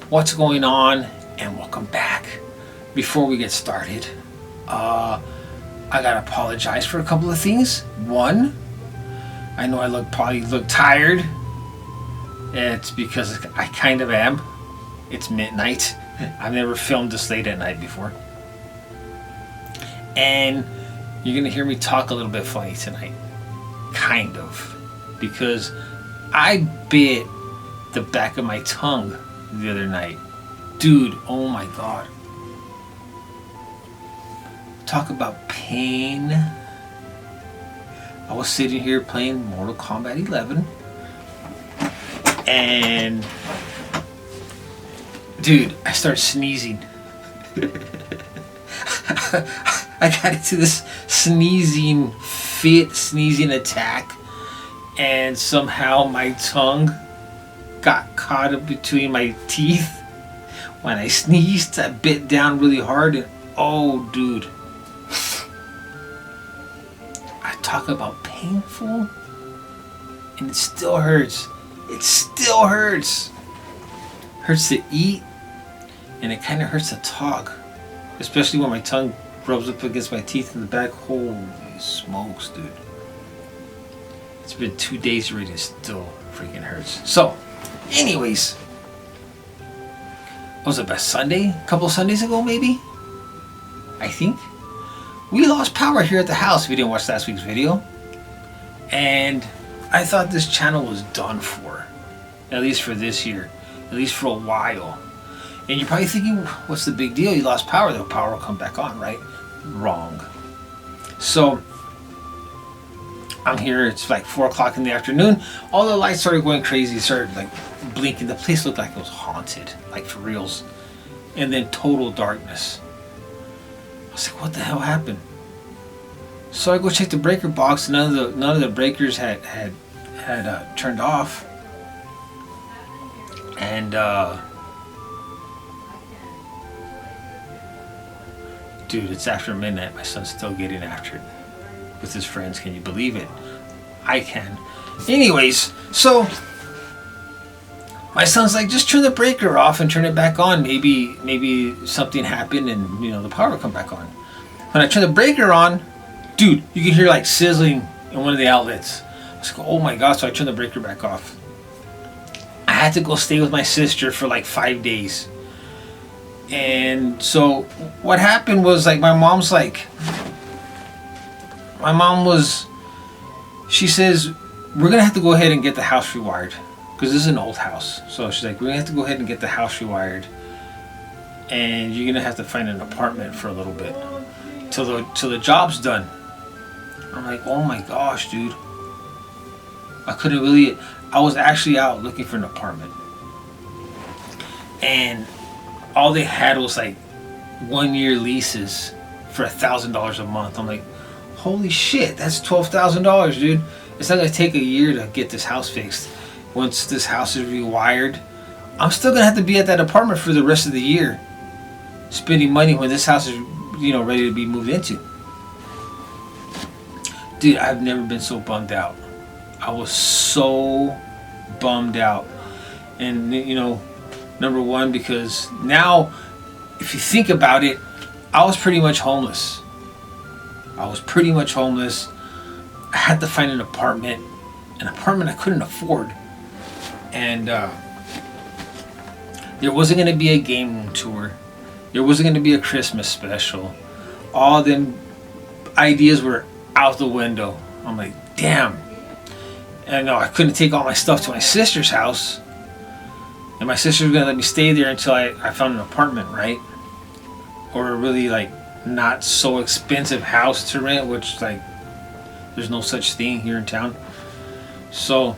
What's going on? And welcome back. Before we get started, I gotta apologize for a couple of things. One, I know I probably look tired. It's because I kind of am. It's midnight. I've never filmed this late at night before. And you're gonna hear me talk a little bit funny tonight. Kind of. Because I bit the back of my tongue the other night. Dude, oh my god. Talk about pain. I was sitting here playing Mortal Kombat 11. And dude, I start sneezing. I got into this sneezing attack, and somehow my tongue got caught up between my teeth. When I sneezed, I bit down really hard, and oh dude, I talk about painful, and it still hurts. It still hurts. Hurts to eat, and it kind of hurts to talk, especially when my tongue rubs up against my teeth in the back. Holy smokes, dude. It's been 2 days already, it still freaking hurts. So, anyways, what was it, best Sunday? A couple Sundays ago, maybe? I think. We lost power here at the house if you didn't watch last week's video. And I thought this channel was done for. At least for this year. At least for a while. And you're probably thinking, what's the big deal? You lost power, the power will come back on, right? Wrong. So, I'm here, it's like 4 o'clock in the afternoon. All the lights started going crazy, started like blinking. The place looked like it was haunted, like for reals. And then total darkness. I was like, what the hell happened? So I go check the breaker box. None of the breakers had turned off. And dude, it's after midnight. My son's still getting after it with his friends. Can you believe it? I can. Anyways, so my son's like, just turn the breaker off and turn it back on. Maybe something happened and the power will come back on. When I turn the breaker on, dude, you can hear like sizzling in one of the outlets. I was like, oh my god! So I turned the breaker back off. I had to go stay with my sister for like 5 days. And so what happened was, like, she says, we're gonna have to go ahead and get the house rewired, because this is an old house. So she's like, we're gonna have to go ahead and get the house rewired, and you're gonna have to find an apartment for a little bit till the job's done. I'm like, oh my gosh, dude. I was actually out looking for an apartment, and all they had was like 1-year leases for $1,000 a month. I'm like, holy shit, that's $12,000, dude. It's not gonna take a year to get this house fixed. Once this house is rewired, I'm still gonna have to be at that apartment for the rest of the year, spending money when this house is, ready to be moved into. Dude, I've never been so bummed out. I was so bummed out. And number one, because now, if you think about it, I was pretty much homeless. I had to find an apartment I couldn't afford. And there wasn't going to be a game room tour. There wasn't going to be a Christmas special. All them ideas were out the window. I'm like, damn. And I couldn't take all my stuff to my sister's house. And my sister was going to let me stay there until I found an apartment, right? Or a really, like, not so expensive house to rent, which, like, there's no such thing here in town. So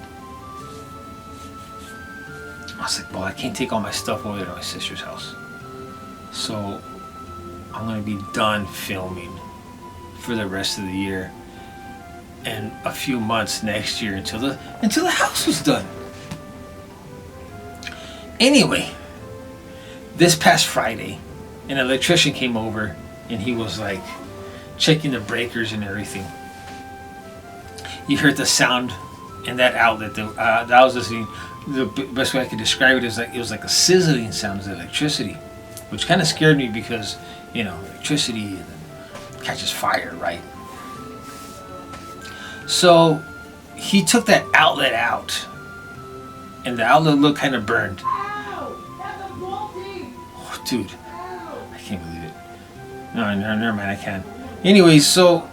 I was like, well, I can't take all my stuff over to my sister's house. So I'm going to be done filming for the rest of the year and a few months next year until the house was done. Anyway, this past Friday, an electrician came over and he was like checking the breakers and everything. You heard the sound in that outlet that I was listening. the best way I could describe it is like it was like a sizzling sound of electricity, which kind of scared me because electricity catches fire, right? So he took that outlet out, and the outlet looked kind of burned. Oh, dude, I can't believe it. No, never mind, I can. Anyways, so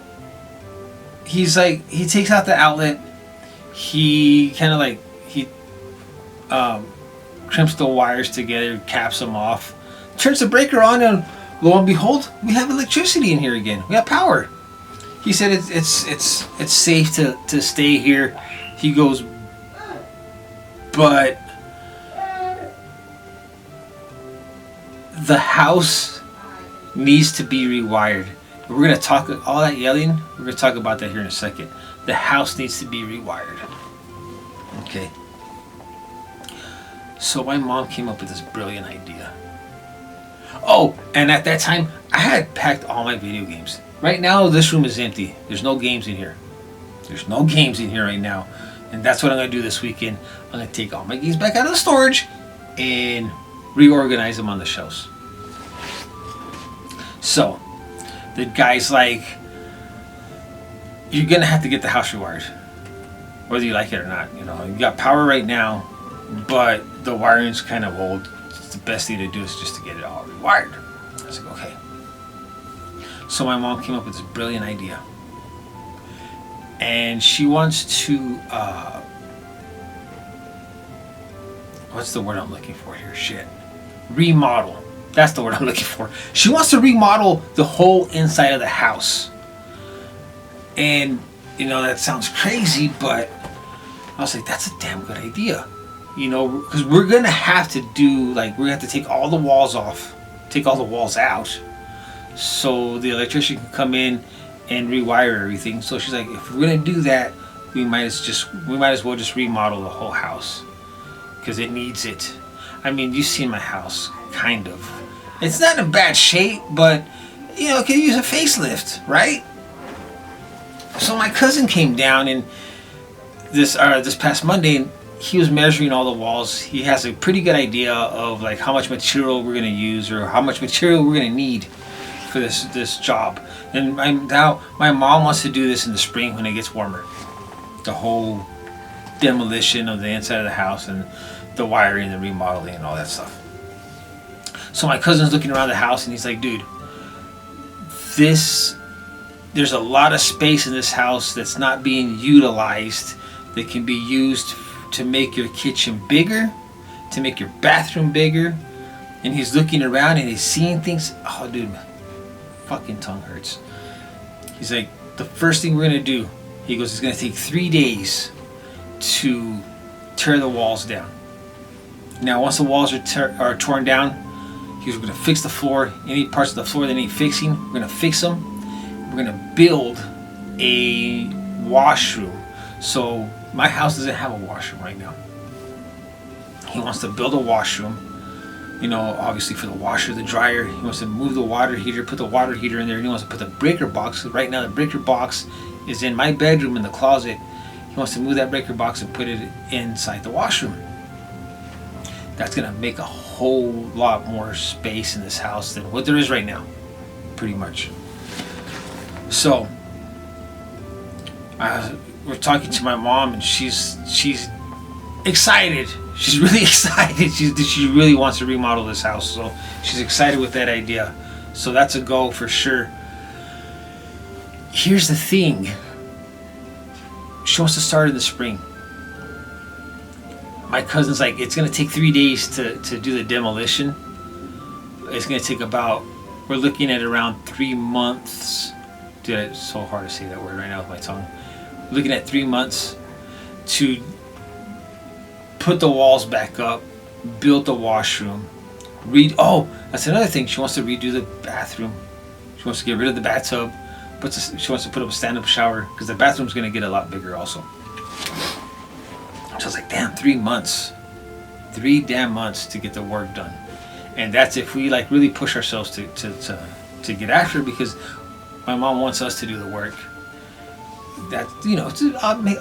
he's like, he takes out the outlet. He kind of like crimps the wires together, caps them off, turns the breaker on, and lo and behold, we have electricity in here again. We have power. He said it's safe to stay here. He goes, but the house needs to be rewired. We're gonna talk all that yelling. We're gonna talk about that here in a second. The house needs to be rewired. Okay. So my mom came up with this brilliant idea. Oh, and at that time, I had packed all my video games. Right now, this room is empty. There's no games in here. There's no games in here right now. And that's what I'm going to do this weekend. I'm going to take all my games back out of the storage and reorganize them on the shelves. So, the guy's like, you're going to have to get the house rewired. Whether you like it or not. You got power right now, but the wiring's kind of old. The best thing to do is just to get it all rewired. I was like, okay. So my mom came up with this brilliant idea. And she wants to, what's the word I'm looking for here? Shit. Remodel. That's the word I'm looking for. She wants to remodel the whole inside of the house. And, that sounds crazy, but I was like, that's a damn good idea. Because we're going to have to we're going to have to take all the walls off, take all the walls out, so the electrician can come in and rewire everything. So she's like, if we're going to do that, we might as well just remodel the whole house, because it needs it. I mean, you've seen my house, kind of. It's not in bad shape, but, it could use a facelift, right? So my cousin came down and this past Monday, and he was measuring all the walls. He has a pretty good idea of like how much material we're going to use or how much material we're going to need for this job. And now my mom wants to do this in the spring when it gets warmer. The whole demolition of the inside of the house and the wiring, the remodeling, and all that stuff. So my cousin's looking around the house and he's like, dude, there's a lot of space in this house that's not being utilized that can be used to make your kitchen bigger, to make your bathroom bigger. And he's looking around and he's seeing things. Oh, dude, my fucking tongue hurts. He's like, the first thing we're going to do, he goes, it's going to take 3 days to tear the walls down. Now, once the walls are torn down, he's going to fix the floor. Any parts of the floor that need fixing, we're going to fix them. We're going to build a washroom. So my house doesn't have a washroom right now. He wants to build a washroom, obviously for the washer, the dryer. He wants to move the water heater, put the water heater in there. He wants to put the breaker box. Right now the breaker box is in my bedroom in the closet. He wants to move that breaker box and put it inside the washroom. That's going to make a whole lot more space in this house than what there is right now, pretty much. So we're talking to my mom, and she's excited. She's really excited. She really wants to remodel this house, so she's excited with that idea. So that's a go for sure. Here's the thing. She wants to start in the spring. My cousin's like, it's going to take 3 days to do the demolition. It's going to take we're looking at around 3 months. Dude, it's so hard to say that word right now with my tongue. Looking at 3 months to put the walls back up, build the washroom, that's another thing. She wants to redo the bathroom. She wants to get rid of the bathtub, but she wants to put up a stand-up shower because the bathroom's going to get a lot bigger also. So I was like, damn, 3 months. 3 damn months to get the work done. And that's if we really push ourselves to get after it, because my mom wants us to do the work. That,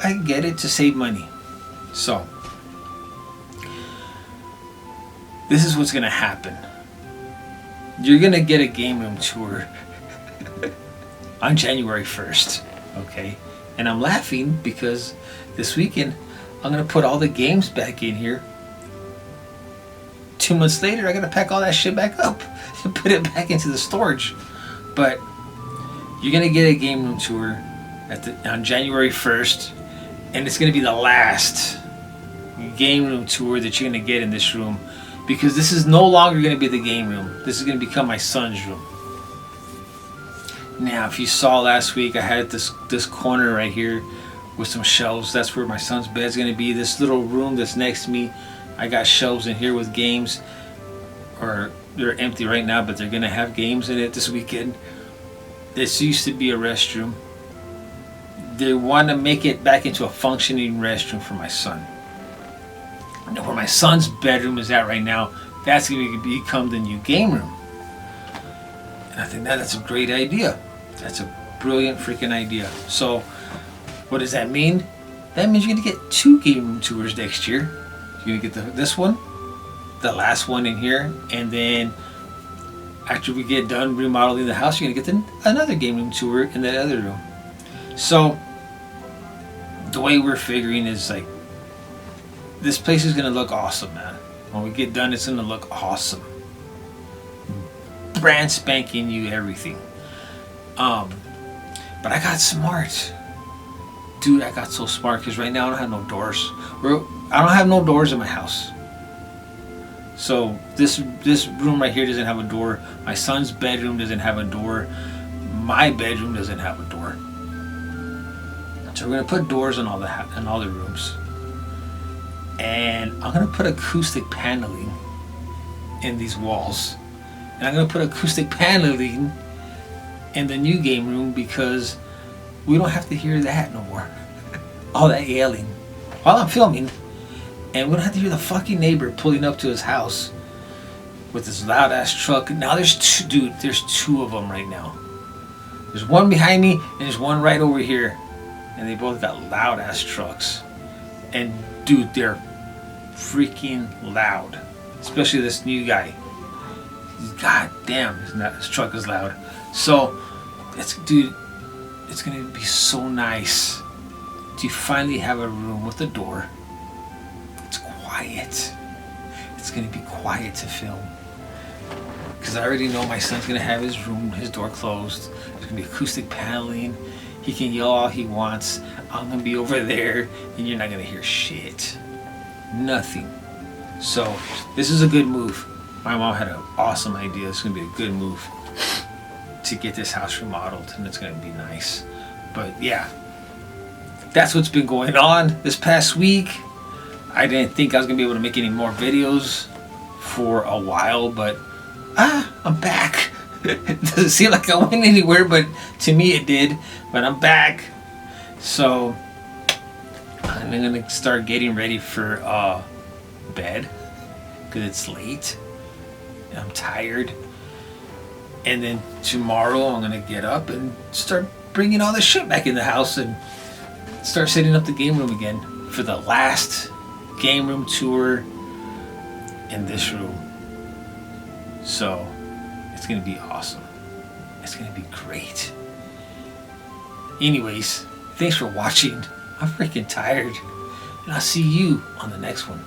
I get it, to save money. So this is what's gonna happen. You're gonna get a game room tour on January 1st, okay? And I'm laughing because this weekend I'm gonna put all the games back in here. 2 months later, I gotta pack all that shit back up and put it back into the storage. But you're gonna get a game room tour on January 1st, and it's gonna be the last game room tour that you're gonna get in this room, because this is no longer gonna be the game room. This is gonna become my son's room. Now, if you saw last week, I had this corner right here with some shelves. That's where my son's bed's gonna be. This little room that's next to me, I got shelves in here with games, or they're empty right now, but they're gonna have games in it this weekend. This used to be a restroom. They want to make it back into a functioning restroom for my son. And where my son's bedroom is at right now, that's going to become the new game room. And I think that's a great idea. That's a brilliant freaking idea. So, what does that mean? That means you're going to get 2 game room tours next year. You're going to get this one, the last one in here, and then after we get done remodeling the house, you're going to get another game room tour in that other room. So, the way we're figuring is like, this place is going to look awesome, man. When we get done, it's going to look awesome. Brand spanking new everything. But I got smart. Dude, I got so smart because right now I don't have no doors. I don't have no doors in my house. So this room right here doesn't have a door. My son's bedroom doesn't have a door. My bedroom doesn't have a door. So we're gonna put doors in all the rooms, and I'm gonna put acoustic paneling in these walls, and I'm gonna put acoustic paneling in the new game room because we don't have to hear that no more. All that yelling while I'm filming, and we don't have to hear the fucking neighbor pulling up to his house with this loud ass truck. Now there's 2 of them right now. There's one behind me and there's one right over here. And they both got loud ass trucks. And dude, they're freaking loud. Especially this new guy. God damn, his truck is loud. So, it's gonna be so nice to finally have a room with a door. It's quiet. It's gonna be quiet to film. Because I already know my son's gonna have his room, his door closed. There's gonna be acoustic paneling. He can yell all he wants. I'm gonna be over there and you're not gonna hear shit. Nothing. So this is a good move. My mom had an awesome idea. It's gonna be a good move to get this house remodeled, and it's gonna be nice. But yeah, that's what's been going on this past week. I didn't think I was gonna be able to make any more videos for a while, but I'm back. It doesn't seem like I went anywhere, but to me it did. But I'm back. So I'm gonna start getting ready for bed because it's late and I'm tired. And then tomorrow I'm gonna get up and start bringing all this shit back in the house and start setting up the game room again for the last game room tour in this room. So it's gonna be awesome. It's gonna be great. Anyways, thanks for watching. I'm freaking tired. And I'll see you on the next one.